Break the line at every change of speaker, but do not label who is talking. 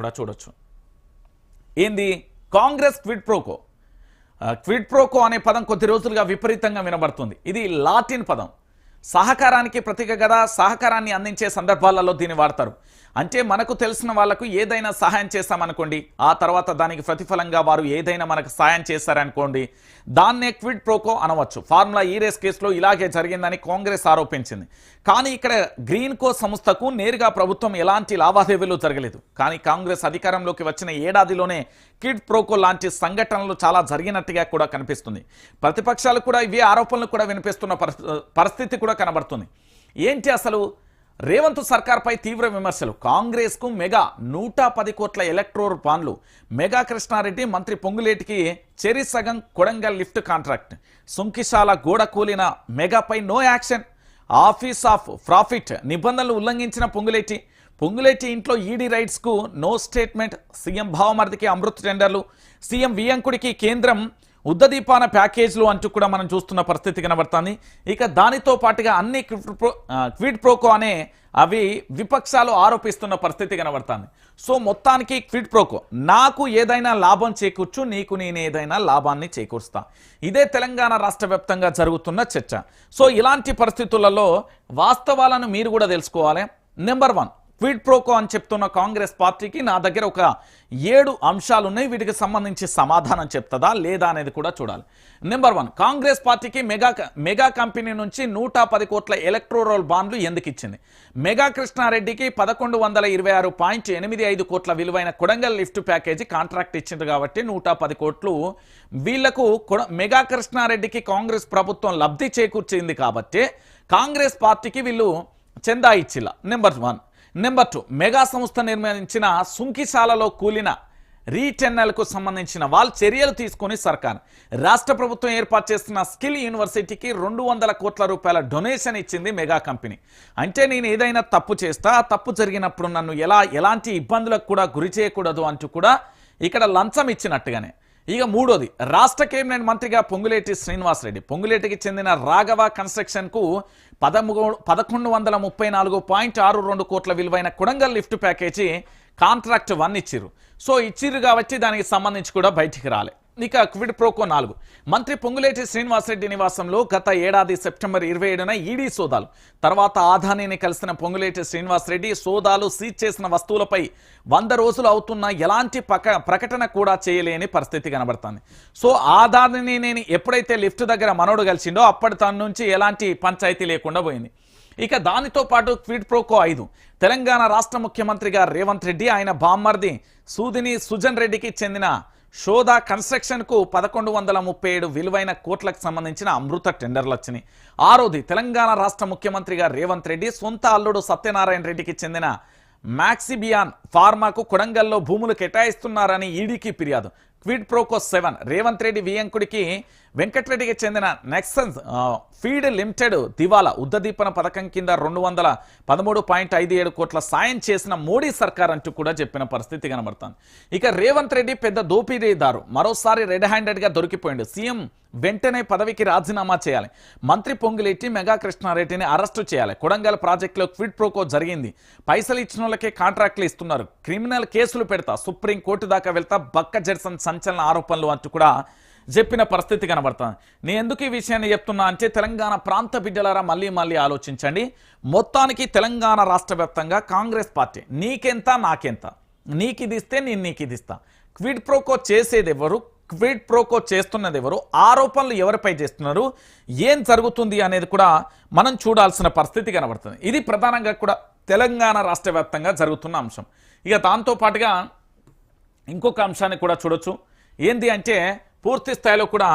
కూడా చూడొచ్చు. ఏంది కాంగ్రెస్ క్విడ్ ప్రోకో అనే పదం కొద్ది రోజులుగా విపరీతంగా వినబడుతుంది. ఇది లాటిన్ పదం, సహకారానికి ప్రతీక కదా. సహకారాన్ని అందించే సందర్భాలలో దీన్ని వాడతారు. అంటే మనకు తెలిసిన వాళ్లకు ఏదైనా సహాయం చేస్తామనుకోండి, ఆ తర్వాత దానికి ప్రతిఫలంగా వారు ఏదైనా మనకు సహాయం చేస్తారనుకోండి, దాన్నే క్విడ్ ప్రోకో అనవచ్చు. ఫార్ములా ఈ రేస్ కేసులో ఇలాగే జరిగిందని కాంగ్రెస్ ఆరోపించింది. కానీ ఇక్కడ గ్రీన్ కో సంస్థకు నేరుగా ప్రభుత్వం ఎలాంటి లావాదేవీలు జరగలేదు. కానీ కాంగ్రెస్ అధికారంలోకి వచ్చిన ఏడాదిలోనే క్విడ్ ప్రోకో లాంటి సంఘటనలు చాలా జరిగినట్టుగా కూడా కనిపిస్తుంది. ప్రతిపక్షాలు కూడా ఇవే ఆరోపణలు కూడా వినిపిస్తున్న పరిస్థితి కూడా కనబడుతుంది. ఏంటి అసలు రేవంత్ సర్కార్పై తీవ్ర విమర్శలు. కాంగ్రెస్కు మెగా 110 కోట్ల ఎలక్ట్రోల్ బాండ్లు. మెగా కృష్ణారెడ్డి మంత్రి పొంగులేటికి చెరి సగం కొడంగల్ లిఫ్ట్ కాంట్రాక్ట్. సుంకిశాల గోడ కూలిన మెగాపై no action. Office of profit నిబంధనలు ఉల్లంఘించిన పొంగులేటి ఇంట్లో ఈడీ రైట్స్కు నో స్టేట్మెంట్. సీఎం భావమర్దికి అమృత్ టెండర్లు. సీఎం వియంకుడికి కేంద్రం ఉద్దదీపాన ప్యాకేజ్లు అంటూ కూడా మనం చూస్తున్న పరిస్థితి కనబడుతుంది. ఇక దానితో పాటుగా అన్ని క్విడ్ ప్రోకో అనే అవి విపక్షాలు ఆరోపిస్తున్న పరిస్థితి కనబడుతుంది. సో మొత్తానికి క్విడ్ ప్రోకో, నాకు ఏదైనా లాభం చేకూర్చు, నీకు నేను ఏదైనా లాభాన్ని చేకూరుస్తా. ఇదే తెలంగాణ రాష్ట్ర వ్యాప్తంగా జరుగుతున్న చర్చ. సో ఇలాంటి పరిస్థితులలో వాస్తవాలను మీరు కూడా తెలుసుకోవాలి. నెంబర్ 1, క్విడ్ ప్రోకో అని చెప్తున్న కాంగ్రెస్ పార్టీకి నా దగ్గర ఒక 7 అంశాలు ఉన్నాయి. వీటికి సంబంధించి సమాధానం చెప్తుందా లేదా అనేది కూడా చూడాలి. నెంబర్ 1, కాంగ్రెస్ పార్టీకి మెగా కంపెనీ నుంచి 110 కోట్ల ఎలక్ట్రోల్ బాండ్లు ఎందుకు ఇచ్చింది? మెగా కృష్ణారెడ్డికి 1126.85 కోట్ల విలువైన కొడంగల్ లిఫ్ట్ ప్యాకేజీ కాంట్రాక్ట్ ఇచ్చింది కాబట్టి 110 కోట్లు వీళ్లకు మెగా కృష్ణారెడ్డికి కాంగ్రెస్ ప్రభుత్వం లబ్ధి చేకూర్చింది కాబట్టి కాంగ్రెస్ పార్టీకి వీళ్ళు చందా ఇచ్చిలా. నెంబర్ 1. నెంబర్ 2, మెగా సంస్థ నిర్మించిన సుంకిశాలలో కూలిన రీటెన్నెల్కు సంబంధించిన వాళ్ళు చర్యలు తీసుకుని సర్కార్ రాష్ట్ర ప్రభుత్వం ఏర్పాటు చేస్తున్న స్కిల్ యూనివర్సిటీకి 200 కోట్ల రూపాయల డొనేషన్ ఇచ్చింది మెగా కంపెనీ. అంటే నేను ఏదైనా తప్పు చేస్తా, ఆ తప్పు జరిగినప్పుడు నన్ను ఎలాంటి ఇబ్బందులకు కూడా గురి చేయకూడదు అంటూ కూడా ఇక్కడ లంచం ఇచ్చినట్టుగానే. ఇక 3వది, రాష్ట్ర కేబినెట్ మంత్రిగా పొంగులేటి శ్రీనివాసరెడ్డి. పొంగులేటికి చెందిన రాఘవ కన్స్ట్రక్షన్కు 1134.62 కోట్ల విలువైన కొడంగల్ లిఫ్ట్ ప్యాకేజీ కాంట్రాక్ట్ 1 ఇచ్చిర్రు. సో ఇచ్చిర్రు కాబట్టి దానికి సంబంధించి కూడా బయటికి రాలే. ఇక క్విడ్ ప్రోకో 4, మంత్రి పొంగులేటి శ్రీనివాసరెడ్డి నివాసంలో గత ఏడాది సెప్టెంబర్ 27న ఈడీ సోదాలు. తర్వాత ఆదానీని కలిసిన పొంగులేటి శ్రీనివాసరెడ్డి సోదాలు సీజ్ చేసిన వస్తువులపై 100 రోజులు అవుతున్న ఎలాంటి ప్రకటన కూడా చేయలేని పరిస్థితి కనబడుతుంది. సో ఆదానీని నేను ఎప్పుడైతే లిఫ్ట్ దగ్గర మనోడు కలిసిండో అప్పటి తన నుంచి ఎలాంటి పంచాయతీ లేకుండా పోయింది. ఇక దానితో పాటు క్విడ్ ప్రోకో 5, తెలంగాణ రాష్ట్ర ముఖ్యమంత్రిగా రేవంత్ రెడ్డి ఆయన బామ్మర్ది సూదిని సుజన్ రెడ్డికి చెందిన షోదా కన్స్ట్రక్షన్కు 1137 విలువైన కోట్లకు సంబంధించిన అమృత టెండర్లు వచ్చినాయి. 6వది, తెలంగాణ రాష్ట్ర ముఖ్యమంత్రిగా రేవంత్ రెడ్డి సొంత అల్లుడు సత్యనారాయణ రెడ్డికి చెందిన మ్యాక్సిబియాన్ ఫార్మాకు కొడంగల్లో భూములు కేటాయిస్తున్నారని ఈడీకి ఫిర్యాదు. క్విడ్ ప్రోకో 7, రేవంత్ రెడ్డి వియంకుడికి వెంకటరెడ్డికి చెందిన నెక్సన్ ఫీడ్ లిమిటెడ్ దివాలా. ఉద్దదీపన పథకం కింద 213.57 కోట్ల సాయం చేసిన మోడీ సర్కార్ అంటూ కూడా చెప్పిన పరిస్థితి కనబడుతుంది. ఇక రేవంత్ రెడ్డి పెద్ద దోపిడీదారు, మరోసారి రెడ్ హ్యాండెడ్గా దొరికిపోయింది. సీఎం వెంటనే పదవికి రాజీనామా చేయాలి. మంత్రి పొంగులేటి మెగా కృష్ణారెడ్డిని అరెస్టు చేయాలి. కొడంగల్ ప్రాజెక్టులో క్విడ్ ప్రోకో జరిగింది. పైసలు ఇచ్చిన వాళ్ళకే కాంట్రాక్టులు ఇస్తున్నారు. క్రిమినల్ కేసులు పెడతా, సుప్రీంకోర్టు దాకా వెళ్తా, బక్క జెర్సన్ సంచలన ఆరోపణలు అంటూ కూడా చెప్పిన పరిస్థితి కనబడుతుంది. నేను ఎందుకు ఈ విషయాన్ని చెప్తున్నా అంటే తెలంగాణ ప్రాంత బిడ్డలారా మళ్ళీ ఆలోచించండి. మొత్తానికి తెలంగాణ రాష్ట్ర వ్యాప్తంగా కాంగ్రెస్ పార్టీ నీకెంత నాకెంత, నీకిది ఇస్తే నేను నీకిది ఇస్తా. క్విడ్ ప్రోకో చేసేది ఎవరు, క్విడ్ ప్రోకో చేస్తున్నది ఎవరు, ఆరోపణలు ఎవరిపై చేస్తున్నారు, ఏం జరుగుతుంది అనేది కూడా మనం చూడాల్సిన పరిస్థితి కనబడుతుంది. ఇది ప్రధానంగా కూడా తెలంగాణ రాష్ట్ర వ్యాప్తంగా జరుగుతున్న అంశం. ఇక దాంతో పాటుగా ఇంకొక అంశాన్ని కూడా చూడొచ్చు. ఏంది అంటే పూర్తి స్థాయిలో కూడా